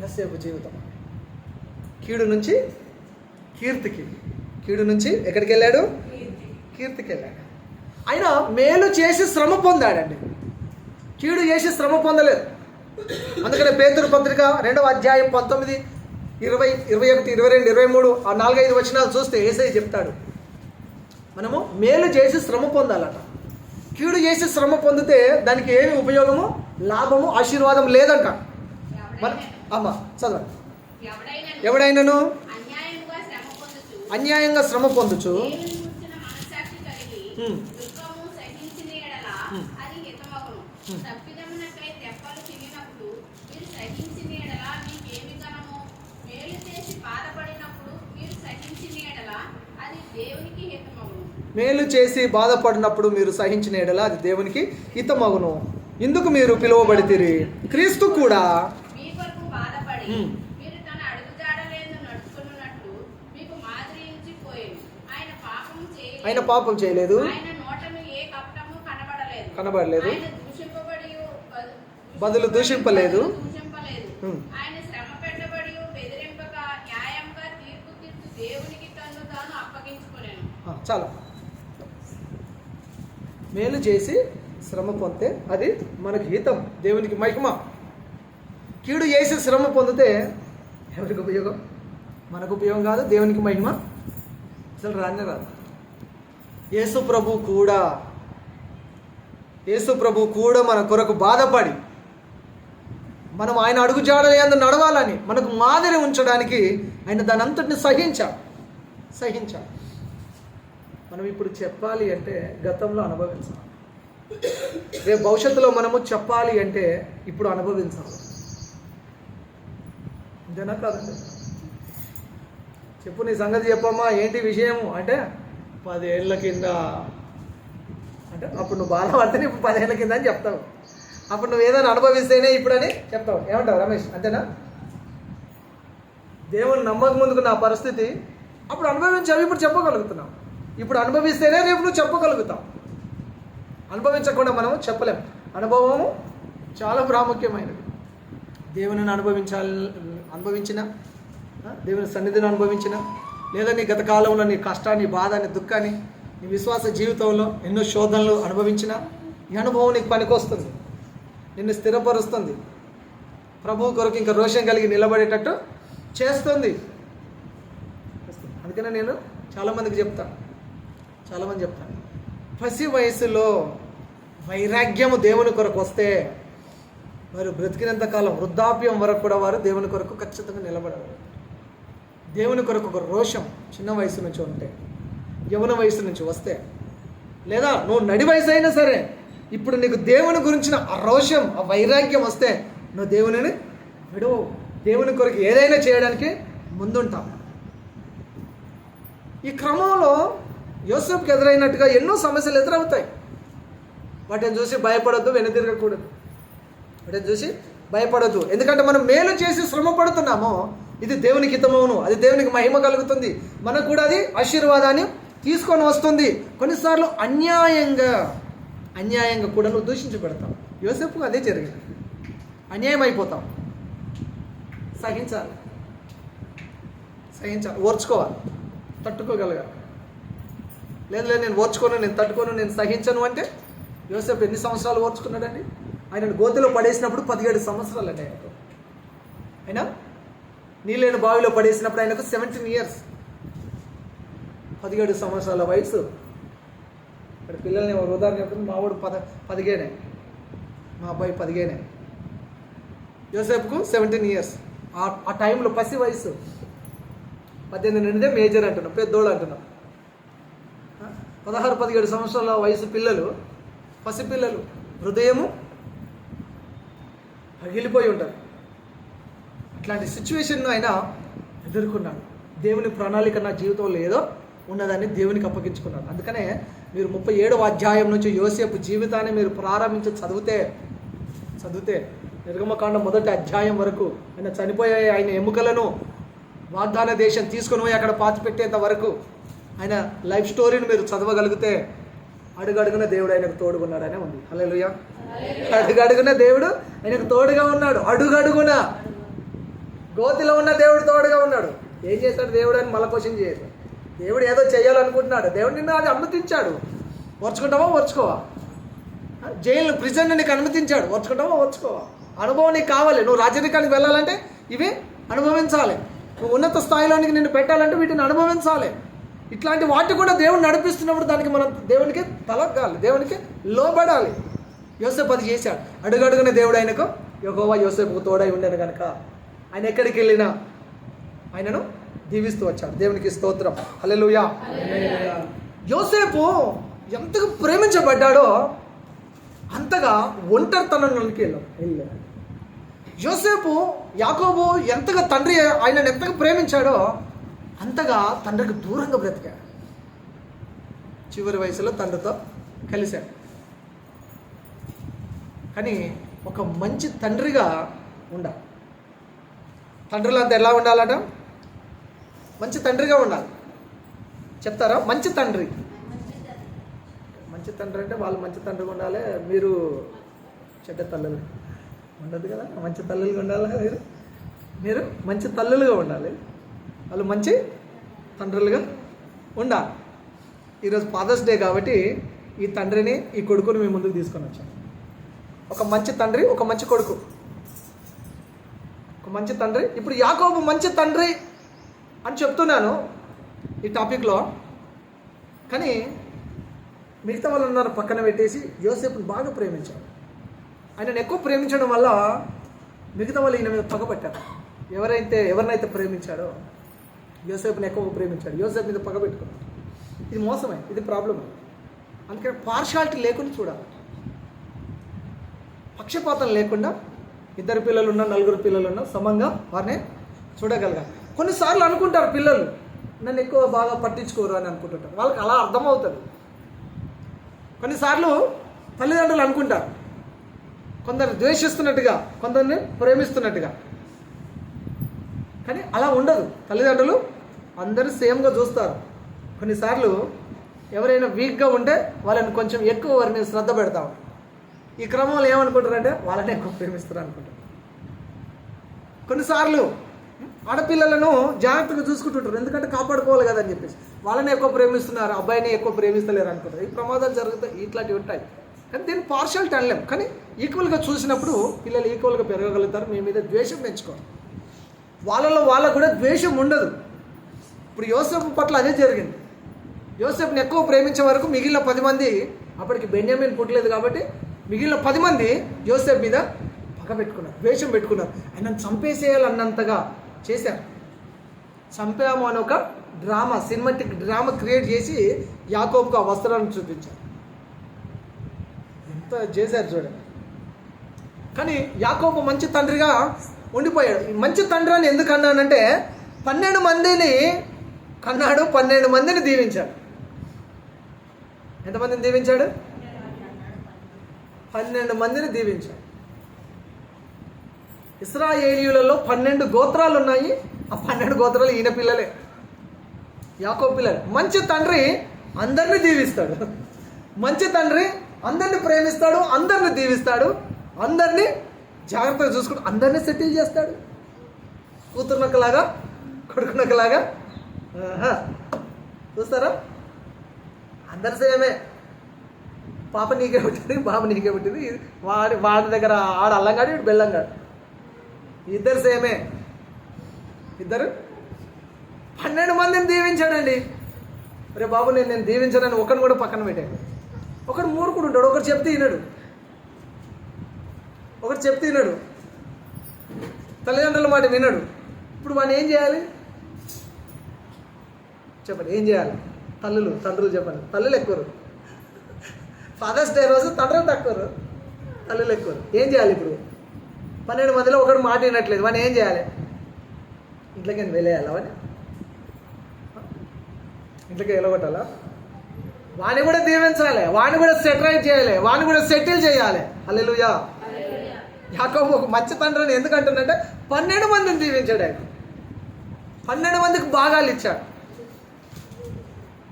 యోసేపు జీవితం కీడు నుంచి కీర్తికి, కీడు నుంచి ఎక్కడికి వెళ్ళాడు? కీర్తికి వెళ్ళాడు. ఆయన మేలు చేసి శ్రమ పొందాడండి, కీడు చేసి శ్రమ పొందలేదు. అందుకనే పేతురు పత్రిక 2వ అధ్యాయం 19, 20, 21, 22, 23 ఆ 4-5 వచనాలు చూస్తే యేసయ్య చెప్తాడు, మనము మేలు చేసి శ్రమ పొందాలట. కీడు చేసి శ్రమ పొందితే దానికి ఏమి ఉపయోగము, లాభము, ఆశీర్వాదం లేదంట. అమ్మ చదవండి. ఎవడైనాను అన్యాయంగా శ్రమ పొందుచు మేలు చేసి బాధపడినప్పుడు మీరు సహించిన ఎడల అది దేవునికి హితమగును. ఇందుకు మీరు పిలువబడితిరి. క్రీస్తు కూడా మీ కొరకు బాధపడి మీరు తన అడుగుజాడలందు నడుచుకొనున్నట్లు మీకు మాదిరి ఇచ్చిపోయెను. ఆయన పాపం చేయలేదు. ఆయన నోటను ఏ కపటము కనబడలేదు. ఆయన దూషింపబడి బదులు దూషింపలేదు. ఆయన శ్రమ పెట్టబడి బెదిరింపక న్యాయంగా తీర్పు దేవునికి తను తాను అప్పగించుకొనెను. చాలా మేలు చేసి శ్రమ పొందితే అది మనకు హితం, దేవునికి మహిమ. కీడు చేసి శ్రమ పొందితే ఎవరికి ఉపయోగం? మనకు ఉపయోగం కాదు, దేవునికి మహిమ అసలు రానే రాదు. యేసు ప్రభు కూడా మన కొరకు బాధపడి మనం ఆయన అడుగు జాడలందు నడవాలని మనకు మాదిరి ఉంచడానికి ఆయన దాని అంతటిని సహించాడు. మనం ఇప్పుడు చెప్పాలి అంటే గతంలో అనుభవించాలి, రేపు భవిష్యత్తులో మనము చెప్పాలి అంటే ఇప్పుడు అనుభవించాలి. అంతేనా కాదండి? చెప్పు, నీ సంగతి చెప్పమ్మా, ఏంటి విషయము అంటే 10 ఏళ్ళ కింద అంటే అప్పుడు నువ్వు బాధపడితేనే ఇప్పుడు 10 ఏళ్ళ కింద అని చెప్తావు. అప్పుడు నువ్వు ఏదైనా అనుభవిస్తేనే ఇప్పుడని చెప్తావు. ఏమంటావు రమేష్? అంతేనా? దేవుని నమ్మక ముందుకు నా పరిస్థితి అప్పుడు అనుభవించావు, ఇప్పుడు చెప్పగలుగుతున్నావు. ఇప్పుడు అనుభవిస్తేనే రేపు నువ్వు చెప్పగలుగుతావు. అనుభవించకుండా మనం చెప్పలేం. అనుభవము చాలా ప్రాముఖ్యమైనది. దేవుని అనుభవించిన దేవుని సన్నిధిని అనుభవించిన, లేదా నీ గత కాలంలో నీ కష్టాన్ని, బాధని, దుఃఖాన్ని, నీ విశ్వాస జీవితంలో ఎన్నో శోధనలు అనుభవించిన ఈ అనుభవం నీకు పనికొస్తుంది, నిన్ను స్థిరపరుస్తుంది, ప్రభువు కొరకు ఇంకా రోషం కలిగి నిలబడేటట్టు చేస్తుంది. అందుకనే నేను చాలామంది చెప్తాను, పసి వయసులో వైరాగ్యము దేవుని కొరకు వస్తే వారు బ్రతికినంత కాలం వృద్ధాప్యం వరకు కూడా వారు దేవుని కొరకు ఖచ్చితంగా నిలబడరు. దేవుని కొరకు ఒక రోషం చిన్న వయసు నుంచి ఉంటే, యవ్వన వయసు నుంచి వస్తే, లేదా నువ్వు నడి వయసు అయినా సరే ఇప్పుడు నీకు దేవుని గురించిన ఆ రోషం, ఆ వైరాగ్యం వస్తే నువ్వు దేవునిని విడవు. దేవుని కొరకు ఏదైనా చేయడానికి ముందుంటావు. ఈ క్రమంలో యోసేపుకి ఎదురైనట్టుగా ఎన్నో సమస్యలు ఎదురవుతాయి. వాటిని చూసి భయపడొద్దు, వెనుదిరగకూడదు. ఎందుకంటే మనం మేలు చేసి శ్రమ పడుతున్నామో ఇది దేవునికి హితమవును, అది దేవునికి మహిమ కలుగుతుంది, మనకు కూడా అది ఆశీర్వాదాన్ని తీసుకొని వస్తుంది. కొన్నిసార్లు అన్యాయంగా కూడా నువ్వు దూషించబెడతావు. యోసేపుకు అదే జరిగింది. అన్యాయం అయిపోతావు. సహించాలి, ఓర్చుకోవాలి, తట్టుకోగలగాలి. లేదు నేను ఓర్చుకోను, నేను తట్టుకోను, నేను సహించను అంటే యోసేపు ఎన్ని సంవత్సరాలు ఓర్చుకున్నాడండి? ఆయనను గోతిలో పడేసినప్పుడు 17 సంవత్సరాలు అండి ఆయనకు. అయినా నీళ్ళని బావిలో పడేసినప్పుడు ఆయనకు 17 years, 17 సంవత్సరాల వయసు. ఇక్కడ పిల్లల్ని ఒక ఉదాహరణ చెప్తుంది. మా వాడు 15, మా అబ్బాయి 15, యోసేపుకు 17 years. ఆ టైంలో పసి వయసు. 18 నిండితే మేజర్ అంటున్నాం, పెద్దోళ్ళు అంటున్నాం. 16-17 సంవత్సరాల వయసు పిల్లలు, పసిపిల్లలు, హృదయము పగిలిపోయి ఉంటారు. అట్లాంటి సిచ్యువేషన్ను ఆయన ఎదుర్కొన్నాడు. దేవుని ప్రణాళిక నా జీవితంలో ఏదో ఉన్నదాన్ని దేవునికి అప్పగించుకున్నాడు. అందుకనే మీరు 37వ అధ్యాయం నుంచి యోసేపు జీవితాన్ని మీరు ప్రారంభించి చదివితే నిర్గమకాండం 1వ అధ్యాయం వరకు ఆయన చనిపోయే ఆయన ఎముకలను వాగ్దాన దేశం తీసుకొని పోయి అక్కడ పాతిపెట్టేంత వరకు ఆయన లైఫ్ స్టోరీని మీరు చదవగలిగితే అడుగడుగున దేవుడు ఆయనకు తోడుగున్నాడనే ఉంది. హల్లెలూయా. అడుగడుగున దేవుడు ఆయనకు తోడుగా ఉన్నాడు. అడుగడుగున గోతిలో ఉన్న దేవుడు తోడుగా ఉన్నాడు. ఏం చేశాడు దేవుడు అని మళ్ళీ క్వశ్చన్ చేయదు. దేవుడు ఏదో చేయాలనుకుంటున్నాడు. దేవుడు నిన్ను అది అనుమతించాడు. ఓర్చుకుంటావా? ఓర్చుకోవా? జైలు ప్రిజన్ నీకు అనుమతించాడు. ఓర్చుకుంటావా? ఓర్చుకోవా? అనుభవం నీకు కావాలి. నువ్వు రాజరికానికి వెళ్ళాలంటే ఇవి అనుభవించాలి. నువ్వు ఉన్నత స్థాయిలోనికి నిన్ను పెట్టాలంటే వీటిని అనుభవించాలి. ఇట్లాంటి వాటి కూడా దేవుడు నడిపిస్తున్నప్పుడు దానికి మనం దేవునికి తలగాలి, దేవునికి లోబడాలి. యోసేపు అది చేశాడు. అడుగడుగున దేవుడు ఆయనకు యెహోవా యోసేపుకు తోడై ఉండను కనుక ఆయన ఎక్కడికి వెళ్ళినా ఆయనను దీవిస్తూ వచ్చాడు. దేవునికి స్తోత్రం. హల్లెలూయా. యోసేపు ఎంతగా ప్రేమించబడ్డాడో అంతగా ఒంటరితనంలోకి వెళ్ళాడు. యోసేపు యాకోబు ఎంతగా తండ్రి ఆయనను ఎంతగా ప్రేమించాడో అంతగా తండ్రికి దూరంగా బ్రతికాడు. చివరి వయసులో తండ్రితో కలిశాడు. కానీ ఒక మంచి తండ్రిగా ఉండాలి. తండ్రులంతా ఎలా ఉండాలట? మంచి తండ్రిగా ఉండాలి. చెప్తారా? మంచి తండ్రి. మంచి తండ్రి అంటే వాళ్ళు మంచి తండ్రిగా ఉండాలి, మీరు చెడ్డ తల్లులు ఉండదు కదా. మంచి తల్లులుగా ఉండాలి మీరు మంచి తల్లులుగా ఉండాలి, వాళ్ళు మంచి తండ్రులుగా ఉండాలి. ఈరోజు ఫాదర్స్ డే కాబట్టి ఈ తండ్రిని, ఈ కొడుకుని మీ ముందుకు తీసుకొని వచ్చాను. ఒక మంచి తండ్రి, ఒక మంచి కొడుకు, ఒక మంచి తండ్రి. ఇప్పుడు యాకోబు మంచి తండ్రి అని చెప్తున్నాను ఈ టాపిక్లో, కానీ మిగతా వాళ్ళందరూ పక్కన పెట్టేసి యోసేపుని బాగా ప్రేమించాడు. ఆయనను ఎక్కువ ప్రేమించడం వల్ల మిగతా వాళ్ళు ఈయన మీద పగబట్టారు. ఎవరినైతే ప్రేమించాడో యోసేపుని ఎక్కువ ప్రేమించాడు, యోసేపు మీద పగబెట్టుకున్నాడు. ఇది మోసమే, ఇది ప్రాబ్లమే. అందుకని పార్షాలిటీ లేకుండా చూడాలి, పక్షపాతం లేకుండా. 2 పిల్లలున్నా 4 పిల్లలున్నా సమంగా వారిని చూడగలగాలి. కొన్నిసార్లు అనుకుంటారు పిల్లలు నన్ను ఎక్కువ బాగా పట్టించుకోరు అని అనుకుంటుంటారు, వాళ్ళకి అలా అర్థమవుతుంది. కొన్నిసార్లు తల్లిదండ్రులు అనుకుంటారు కొందరు ద్వేషిస్తున్నట్టుగా, కొందరిని ప్రేమిస్తున్నట్టుగా, కానీ అలా ఉండదు. తల్లిదండ్రులు అందరూ సేమ్గా చూస్తారు. కొన్నిసార్లు ఎవరైనా వీక్గా ఉంటే వాళ్ళని కొంచెం ఎక్కువ వారిని శ్రద్ధ పెడతాం. ఈ క్రమంలో ఏమనుకుంటారంటే వాళ్ళని ఎక్కువ ప్రేమిస్తారు అనుకుంటారు. కొన్నిసార్లు ఆడపిల్లలను జాగ్రత్తగా చూసుకుంటుంటారు, ఎందుకంటే కాపాడుకోవాలి కదా అని చెప్పేసి వాళ్ళని ఎక్కువ ప్రేమిస్తున్నారు, అబ్బాయిని ఎక్కువ ప్రేమిస్తలేరు అనుకుంటారు. ఈ ప్రమాదాలు జరుగుతాయి, ఇట్లాంటివి ఉంటాయి. కానీ దీన్ని పార్షాలిటీ అనలేం. కానీ ఈక్వల్గా చూసినప్పుడు పిల్లలు ఈక్వల్గా పెరగగలుగుతారు. మీ మీద ద్వేషం పెంచుకోవాలి, వాళ్ళకు కూడా ద్వేషం ఉండదు. ఇప్పుడు యోసేపు పట్ల అదే జరిగింది. యోసేపుని ఎక్కువ ప్రేమించే వరకు మిగిలిన 10 మంది, అప్పటికి బెన్యామీన్ పుట్టలేదు కాబట్టి మిగిలిన 10 మంది యోసేపు మీద పగ పెట్టుకున్నారు, ద్వేషం పెట్టుకున్నారు. ఆయనను చంపేసేయాలన్నంతగా చేశారు. చంపాము అని ఒక డ్రామా, సినిమాటిక్ డ్రామా క్రియేట్ చేసి యాకోబుకు ఆ వస్త్రాలను చూపించారు. ఎంత చేశారు చూడండి. కానీ యాకోబు మంచి తండ్రిగా ఉండిపోయాడు. మంచి తండ్రి అని ఎందుకు అన్నానంటే 12 మందిని కన్నాడు, 12 మందిని దీవించాడు. ఎంతమందిని దీవించాడు? 12 మందిని దీవించాడు. ఇశ్రాయేలీయులలో 12 గోత్రాలు ఉన్నాయి. ఆ 12 గోత్రాలు ఈయన పిల్లలే, యాకోబు పిల్లలు. మంచి తండ్రి అందరినీ దీవిస్తాడు. మంచి తండ్రి అందరినీ ప్రేమిస్తాడు, అందరినీ దీవిస్తాడు, అందరినీ జాగ్రత్తగా చూసుకుంటూ అందరినీ సెటిల్ చేస్తాడు. కూతురునక్కలాగా, కొడుకునక్కలాగా. చూస్తారా? అందరు సేమే. పాప నీకే పుట్టింది, బాబు నీకే పుట్టింది. వాడి దగ్గర ఆడ అల్లంగాడు, వీడు బెల్లంగాడు, ఇద్దరు సేమే. ఇద్దరు 12 మందిని దీవించాడండి. రే బాబు నేను దీవించానని ఒకరిని కూడా పక్కన పెట్టాడు. ఒకడు మూర్ఖుడు ఉంటాడు, ఒకరు చెప్తే వినడు, తల్లిదండ్రుల మాట వినడు. ఇప్పుడు వాడిని ఏం చేయాలి చెప్పండి? ఏం చేయాలి? తండ్రులు చెప్పండి. తల్లులు ఎక్కువరు. ఫాదర్స్ డే రోజు తండ్రులు తక్కువరు, తల్లులు ఎక్కువరు. ఏం చేయాలి? ఇప్పుడు 12 మందిలో ఒకడు మాట వినట్లేదు, వాడిని ఏం చేయాలి? ఇంట్లోకి వెళ్ళేయాలి, వాడిని ఇంట్లోకి వెళ్ళగొట్టాలా? వాడిని కూడా దీవించాలి, వాడిని కూడా సెటిల్ చేయాలి, వాడిని కూడా సెటిల్ చేయాలి. హల్లెలూయా. యాకోబు ఒక మంచి తండ్రి అని ఎందుకు అంటుందంటే 12 మందిని దీవించాడు. ఆయన 12 మందికి భాగాలు ఇచ్చాడు.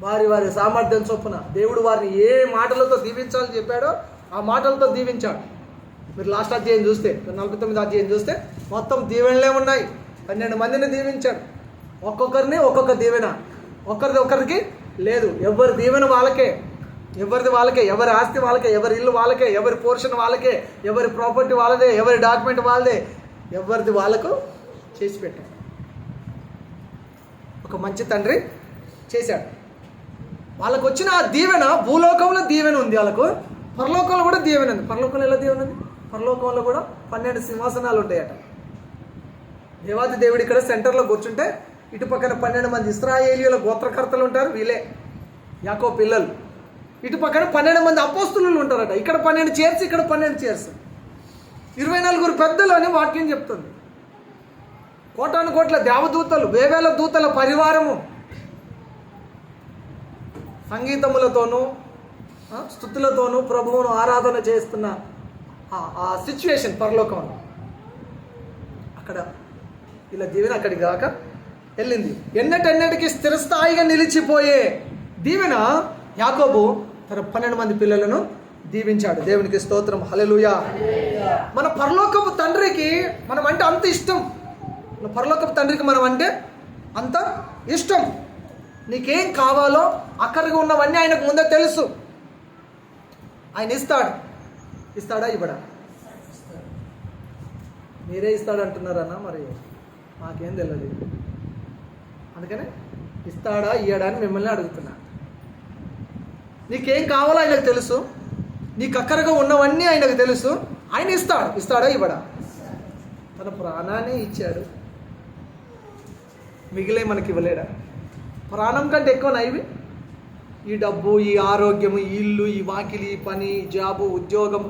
వారి సామర్థ్యం చొప్పున దేవుడు వారిని ఏ మాటలతో దీవించాలని చెప్పాడో ఆ మాటలతో దీవించాడు. మీరు లాస్ట్ అధ్యాయం చూస్తే, 49 అధ్యాయం చూస్తే మొత్తం దీవెనలే ఉన్నాయి. 12 మందిని దీవించాడు. ఒక్కొక్కరిని ఒక్కొక్క దీవెన, ఒకరికి లేదు. ఎవరి దీవెన వాళ్ళకే, ఎవరిది వాళ్ళకే, ఎవరి ఆస్తి వాళ్ళకే, ఎవరి ఇల్లు వాళ్ళకే, ఎవరి పోర్షన్ వాళ్ళకే, ఎవరి ప్రాపర్టీ వాళ్ళదే, ఎవరి డాక్యుమెంట్ వాళ్ళదే, ఎవరిది వాళ్ళకు చేసి పెట్టాడు. ఒక మంచి తండ్రి చేశాడు. వాళ్ళకు వచ్చిన ఆ దీవెన, భూలోకంలో దీవెన ఉంది, వాళ్ళకు పరలోకంలో కూడా దీవెన ఉంది. పరలోకంలో ఎలా దీవెన ఉంది? పరలోకంలో కూడా 12 సింహాసనాలు ఉంటాయట. దేవాది దేవుడు ఇక్కడ సెంటర్లో కూర్చుంటే ఇటు పక్కన 12 మంది ఇశ్రాయేలీయుల గోత్రకర్తలు ఉంటారు, వీళ్ళే యాకోబు పిల్లలు. ఇటు పక్కన 12 మంది అపోస్తులు ఉంటారట. ఇక్కడ 12 చైర్స్, ఇక్కడ 12 చైర్స్, 24 పెద్దలు అని వాక్యం చెప్తుంది. కోటాను కోట్ల దేవదూతలు, వేవేల దూతల పరివారము, సంగీతములతోనూ స్తుతులతోనూ ప్రభువును ఆరాధన చేస్తున్న ఆ సిచ్యువేషన్ పరలోకంలో అక్కడ ఇలా దీవెన అక్కడికి కాక వెళ్ళింది. ఎన్నటెన్నటికి స్థిరస్థాయిగా నిలిచిపోయే దీవెన యాకోబు తన 12 మంది పిల్లలను దీవించాడు. దేవునికి స్తోత్రం, హల్లెలూయా. మన పరలోకపు తండ్రికి మనం అంటే అంత ఇష్టం. మన పరలోకపు తండ్రికి మనం అంటే అంత ఇష్టం. నీకేం కావాలో అక్కడికి ఉన్నవన్నీ ఆయనకు ముందే తెలుసు. ఆయన ఇస్తాడా ఇవ్వడా? మీరే ఇస్తాడు అంటున్నారన్నా, మరి మాకేం తెలియదు. అందుకనే ఇస్తాడా ఇయ్యడా అని మిమ్మల్ని అడుగుతున్నా. నీకేం కావాలో ఆయనకు తెలుసు, నీకు అక్కరగా ఉన్నవన్నీ ఆయనకు తెలుసు. ఆయన ఇస్తాడా ఇవ్వడా? తన ప్రాణాన్ని ఇచ్చాడు, మిగిలే మనకి ఇవ్వలేడా? ప్రాణం కంటే ఎక్కువ ఇవి. ఈ డబ్బు, ఈ ఆరోగ్యము, ఈ ఇల్లు, ఈ వాకిలి, ఈ పని, జాబు, ఉద్యోగం,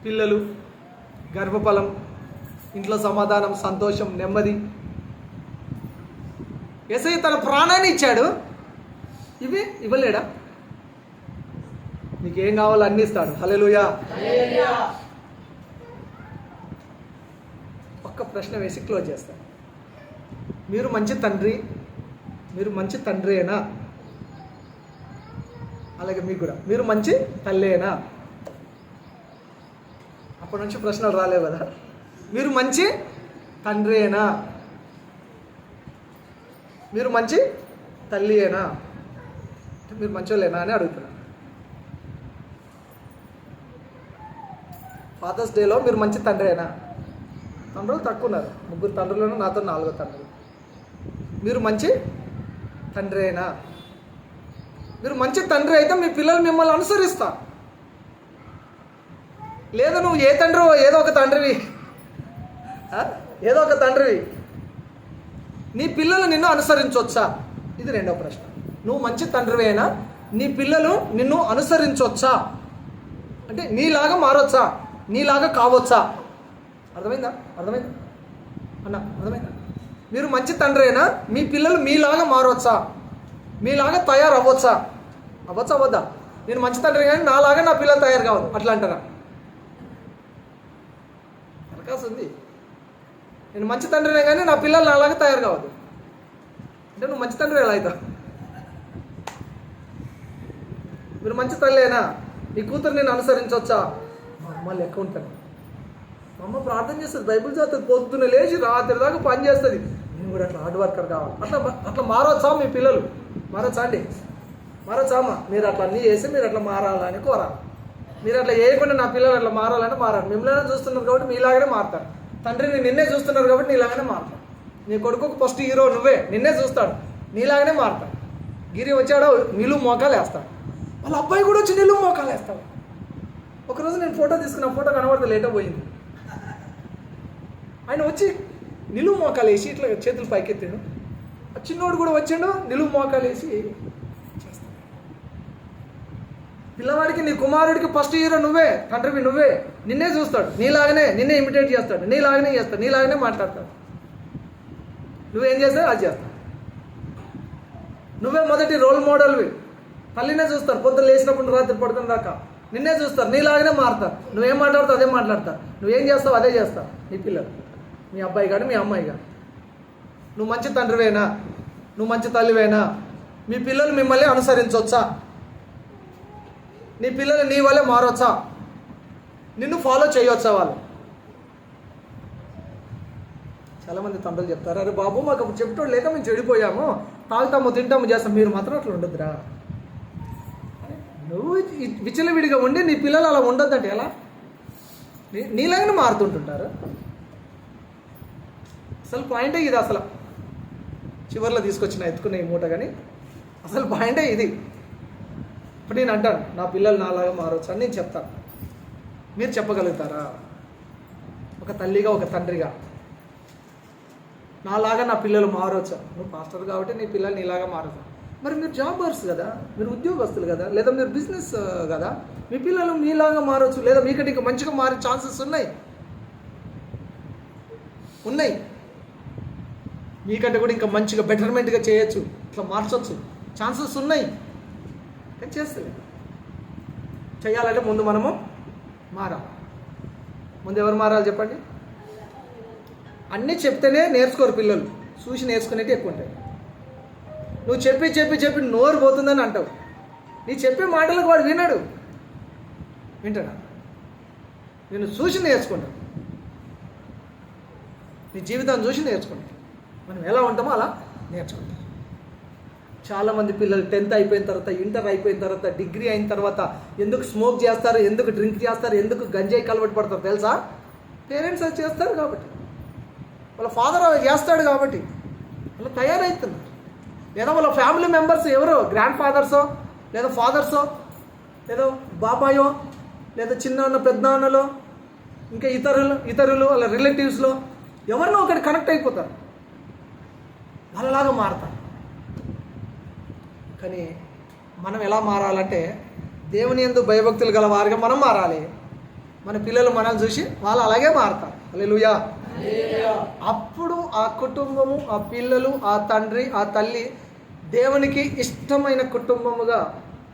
పిల్లలు, గర్భఫలం, ఇంట్లో సమాధానం, సంతోషం, నెమ్మది. యేసయ్య తన ప్రాణాన్ని ఇచ్చాడు, ఇవి ఇవ్వలేడా? నీకేం కావాలో అన్నీ ఇస్తాడు. హల్లెలూయా. ఒక్క ప్రశ్న వేసి క్లోజ్ చేస్తాను. మీరు మంచి తండ్రేనా? అలాగే మీకు కూడా మీరు మంచి తల్లేనా? అప్పటి నుంచి ప్రశ్నలు రాలేవు కదా. మీరు మంచి తండ్రేనా? మీరు మంచి తల్లియేనా? మీరు మంచోళ్ళేనా అని అడుగుతున్నా. ఫాదర్స్ డేలో మీరు మంచి తండ్రేనా? తండ్రులు తక్కువ ఉన్నారు, 3 తండ్రులను, నాతో 4వ తండ్రులు. మీరు మంచి తండ్రేనా? మీరు మంచి తండ్రి అయితే మీ పిల్లలు మిమ్మల్ని అనుసరిస్తారు. లేదా నువ్వు ఏ తండ్రి, ఏదో ఒక తండ్రివి, నీ పిల్లలు నిన్ను అనుసరించవచ్చా? ఇది 2వ ప్రశ్న. నువ్వు మంచి తండ్రివేనా? నీ పిల్లలు నిన్ను అనుసరించవచ్చా? అంటే నీలాగా మారొచ్చా, నీలాగా కావచ్చా? అర్థమైందా అన్న? అర్థమైందా? మీరు మంచి తండ్రేనా? మీ పిల్లలు మీలాగా మారవచ్చా, మీలాగా తయారవ్వచ్చా? అవ్వద్దా? నేను మంచి తండ్రి కానీ నాలాగా నా పిల్లలు తయారు కావద్దు అట్లా అంటారా? అవకాశం ఉంది. నేను మంచి తండ్రినే కానీ నా పిల్లలు నాలాగా తయారు కావద్దు అంటే నువ్వు మంచి తండ్రి ఎలా అవుతావు? మీరు మంచి తల్లేనా? నీ కూతురు నేను అనుసరించవచ్చా? మా అమ్మ లెక్క ఉంటాను. మా అమ్మ ప్రార్థన చేస్తుంది, బైబిల్ చదువుతుంది, పొద్దున్న లేచి రాత్రి దాకా పని చేస్తుంది. నేను కూడా అట్లా హార్డ్ వర్కర్ కావాలి. అట్లా మారవచ్చా మీ పిల్లలు? మారవచ్చా అండి? మారవచ్చామా? మీరు అట్లా అన్నీ చేసి మీరు అట్లా మారాలని కోరాలి. మీరు అట్లా చేయకుండా నా పిల్లలు అట్లా మారాలని మారారు. మిమ్మల్ని చూస్తున్నారు కాబట్టి మీలాగానే మారుతారు. తండ్రిని నిన్నే చూస్తున్నారు కాబట్టి నీలాగానే మారుతారు. నీ కొడుకు ఫస్ట్ హీరో నువ్వే, నిన్నే చూస్తాడు, నీలాగానే మారుతాడు. గిరి వచ్చాడో నిలువు మోకాలు వేస్తాడు, వాళ్ళ అబ్బాయి కూడా వచ్చి నిలువు మోకాలు వేస్తాడు. ఒకరోజు నేను ఫోటో తీసుకున్న, ఫోటో కనబడితే లేటో పోయింది. ఆయన వచ్చి నిలువు మోకాలు వేసి ఇట్లా చేతులు పైకెత్తాడు. ఆ చిన్నోడు కూడా వచ్చాడు, నిలువు మోకాలు వేసి చేస్తాడు. పిల్లవాడికి, నీ కుమారుడికి ఫస్ట్ హీరో నువ్వే, తండ్రివి నువ్వే. నిన్నే చూస్తాడు, నీలాగనే నిన్నే ఇమిటేట్ చేస్తాడు, నీలాగనే చేస్తాడు, నీలాగనే మాట్లాడతాడు. నువ్వేం చేస్తావు అది చేస్తావు. నువ్వే మొదటి రోల్ మోడల్వి. తల్లినే చూస్తారు, పొద్దున లేచినప్పుడు రాత్రి పడుకున్న దాకా నిన్నే చూస్తారు, నీలాగనే మారుతారు. నువ్వేం మాట్లాడతావు అదే మాట్లాడతావు, నువ్వేం చేస్తావు అదే చేస్తావు. నీ పిల్లలు, మీ అబ్బాయి కానీ మీ అమ్మాయి కానీ. నువ్వు మంచి తండ్రివేనా? నువ్వు మంచి తల్లివేనా? మీ పిల్లలు మిమ్మల్ని అనుసరించవచ్చా? నీ పిల్లలు నీ వల్లే మారవచ్చా? నిన్ను ఫాలో చేయవచ్చా వాళ్ళు? చాలామంది తండ్రులు చెప్తారు, అరే బాబు మాకు అప్పుడు చెప్తాడు లేక మేము చెడిపోయాము, తాగుతాము తింటాము చేస్తాం. మీరు మాత్రం అట్లా ఉండొద్దురా. నువ్వు విచ్చలవిడిగా ఉండి నీ పిల్లలు అలా ఉండొద్దంటే ఎలా? నీలాగానే మారుతుంటుంటారు. అసలు పాయింటే ఇది. అసలు చివరిలో తీసుకొచ్చిన ఎత్తుకున్న ఈ మూట, కానీ అసలు పాయింటే ఇది. ఇప్పుడు నేను అంటాను నా పిల్లలు నాలాగా మారవచ్చు అని నేను చెప్తాను. మీరు చెప్పగలుగుతారా? ఒక తల్లిగా, ఒక తండ్రిగా నాలాగా నా పిల్లలు మారవచ్చు. నువ్వు పాస్టర్ కాబట్టి నీ పిల్లలు నీలాగా మారవచ్చు. మరి మీరు జాబర్స్ కదా, మీరు ఉద్యోగస్తులు కదా, లేదా మీరు బిజినెస్ కదా, మీ పిల్లలు మీలాగా మారవచ్చు, లేదా మీకంటే ఇంకా మంచిగా మారే ఛాన్సెస్ ఉన్నాయి. మీకంటే కూడా ఇంకా మంచిగా బెటర్మెంట్గా చేయొచ్చు, ఇట్లా మార్చవచ్చు, ఛాన్సెస్ ఉన్నాయి. కానీ చేస్తలేదు. చేయాలంటే ముందు మనము మారాలి. ముందు ఎవరు మారాలి చెప్పండి? అన్నీ చెప్తేనే నేర్చుకోరు పిల్లలు, చూసి నేర్చుకునేవి ఎక్కువ ఉంటాయి. నువ్వు చెప్పి చెప్పి చెప్పి నోరు పోతుందని అంటావు, నీ చెప్పే మాటలకు వాడు వింటాడా? నేను చూసి నేర్చుకుంటాను, నీ జీవితాన్ని చూసి నేర్చుకుంటాను. మనం ఎలా ఉంటామో అలా నేర్చుకుంటాం. చాలామంది పిల్లలు 10th అయిపోయిన తర్వాత, ఇంటర్ అయిపోయిన తర్వాత, డిగ్రీ అయిన తర్వాత ఎందుకు స్మోక్ చేస్తారు, ఎందుకు డ్రింక్ చేస్తారు, ఎందుకు గంజాయి కలవటు పడతారు తెలుసా? పేరెంట్స్ అది చేస్తారు కాబట్టి, వాళ్ళ ఫాదర్ అది చేస్తాడు కాబట్టి వాళ్ళు తయారవుతున్నారు. లేదా వాళ్ళ ఫ్యామిలీ మెంబర్స్ ఎవరో గ్రాండ్ ఫాదర్సో లేదా ఫాదర్సో లేదా బాబాయో లేదా చిన్న పెద్ద అన్నలో ఇంకా ఇతరులు వాళ్ళ రిలేటివ్స్లో ఎవరినో ఒకటి కనెక్ట్ అయిపోతారు, వాళ్ళలాగా మారతారు. కానీ మనం ఎలా మారాలంటే దేవుని యందు భయభక్తులు గల వారిగా మనం మారాలి. మన పిల్లలు మనల్ని చూసి వాళ్ళు అలాగే మారతారు. హల్లెలూయా. అప్పుడు ఆ కుటుంబము, ఆ పిల్లలు, ఆ తండ్రి, ఆ తల్లి దేవునికి ఇష్టమైన కుటుంబముగా,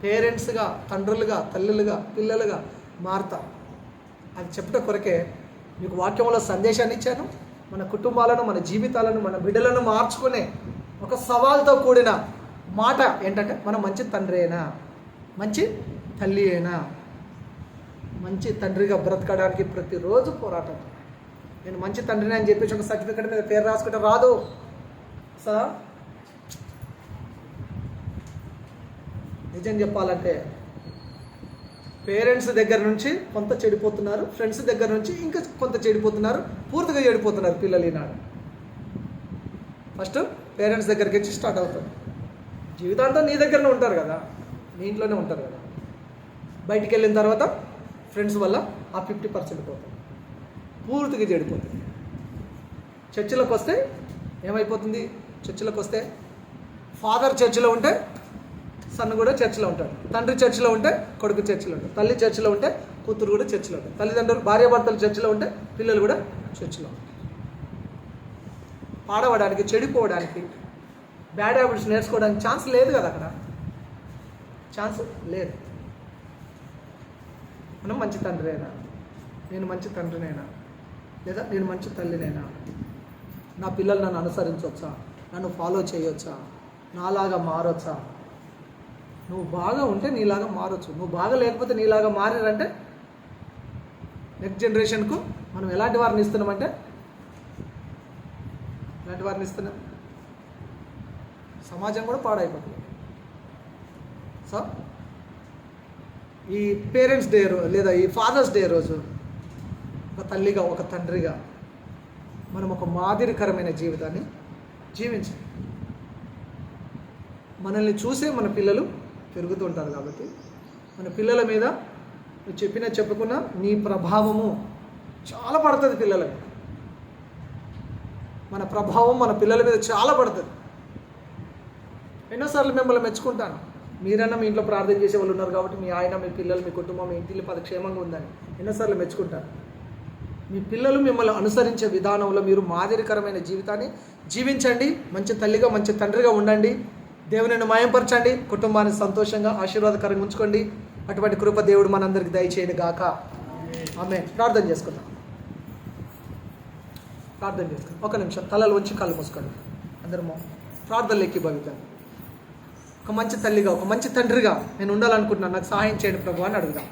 పేరెంట్స్గా, తండ్రులుగా, తల్లులుగా, పిల్లలుగా మారతారు. అది చెప్పుట కొరకే మీకు వాక్యంలో సందేశాన్ని ఇచ్చాను. మన కుటుంబాలను, మన జీవితాలను, మన బిడ్డలను మార్చుకునే ఒక సవాల్తో కూడిన మాట ఏంటంటే, మనం మంచి తండ్రి అయినా, మంచి తల్లి అయినా, మంచి తండ్రిగా బ్రతకడానికి ప్రతిరోజు పోరాటం. నేను మంచి తండ్రిని అని చెప్పేసి ఒక సర్టిఫికెట్ మీద పేరు రాసుకుంటే రాదు సార్. నిజం చెప్పాలంటే పేరెంట్స్ దగ్గర నుంచి కొంత చెడిపోతున్నారు, ఫ్రెండ్స్ దగ్గర నుంచి ఇంకా కొంత చెడిపోతున్నారు, పూర్తిగా చెడిపోతున్నారు పిల్లలు ఈనాడు. ఫస్ట్ పేరెంట్స్ దగ్గరికి వచ్చి స్టార్ట్ అవుతారు. జీవితాంతం నీ దగ్గరనే ఉంటారు కదా, నీ ఇంట్లోనే ఉంటారు కదా. బయటికి వెళ్ళిన తర్వాత ఫ్రెండ్స్ వల్ల ఆ 50% పోతుంది, పూర్తిగా చెడిపోతుంది. చర్చిలోకి వస్తే ఏమైపోతుంది? చర్చిలోకి వస్తే ఫాదర్ చర్చిలో ఉంటే సన్ కూడా చర్చిలో ఉంటాడు, తండ్రి చర్చిలో ఉంటే కొడుకు చర్చిలో ఉంటాడు, తల్లి చర్చిలో ఉంటే కూతురు కూడా చర్చిలో ఉంటాడు, తల్లిదండ్రులు భార్యాభర్తలు చర్చిలో ఉంటే పిల్లలు కూడా చర్చిలో ఉంటారు. పాడవడానికి, చెడిపోవడానికి, బ్యాడ్ హ్యాబిట్స్ నేర్చుకోవడానికి ఛాన్స్ లేదు కదా, అక్కడ ఛాన్స్ లేదు. మనం మంచి తండ్రినైనా, నేను మంచి తండ్రినైనా, లేదా నేను మంచి తల్లినైనా, నా పిల్లలు నన్ను అనుసరించవచ్చా, నన్ను ఫాలో చేయవచ్చా, నాలాగా మారొచ్చా? నువ్వు బాగా ఉంటే నీలాగా మారొచ్చు, నువ్వు బాగా లేకపోతే నీలాగా మారారంటే నెక్స్ట్ జనరేషన్కు మనం ఎలాంటి వారిని ఇస్తున్నామంటే, ఎలాంటి వారిని ఇస్తున్నాం? సమాజం కూడా పాడైపోతుంది. సో ఈ పేరెంట్స్ డే లేదా ఈ ఫాదర్స్ డే రోజు ఒక తల్లిగా, ఒక తండ్రిగా మనం ఒక మాదిరికరమైన జీవితాన్ని జీవించాలి. మనల్ని చూసే మన పిల్లలు పెరుగుతూ ఉంటారు కాబట్టి మన పిల్లల మీద నువ్వు చెప్పకున్నా నీ ప్రభావము చాలా పడుతుంది పిల్లల మీద. మన ప్రభావం మన పిల్లల మీద చాలా పడుతుంది. ఎన్నోసార్లు మిమ్మల్ని మెచ్చుకుంటాను, మీరన్నా మీ ఇంట్లో ప్రార్థన చేసే వాళ్ళు ఉన్నారు కాబట్టి మీ ఆయన, మీ పిల్లలు, మీ కుటుంబం, మీ ఇంటిలో క్షేమంగా ఉందని ఎన్నోసార్లు మెచ్చుకుంటాను. మీ పిల్లలు మిమ్మల్ని అనుసరించే విధానంలో మీరు మాదిరికరమైన జీవితాన్ని జీవించండి. మంచి తల్లిగా, మంచి తండ్రిగా ఉండండి. దేవునిని మయంపరచండి. కుటుంబాన్ని సంతోషంగా, ఆశీర్వాదకరంగా ఉంచుకోండి. అటువంటి కృప దేవుడు మనందరికి దయచేయను గాక. ఆమేన్. ప్రార్థన చేసుకుందాం. ఒక నిమిషం తలలు ఉంచి కళ్ళు మూసుకోండి. అందరము ప్రార్థనలు ఎక్కిభవిద్దాం. ఒక మంచి తల్లిగా, ఒక మంచి తండ్రిగా నేను ఉండాలనుకుంటున్నాను, నాకు సహాయం చేయండి ప్రభు అని అడుగుదాం.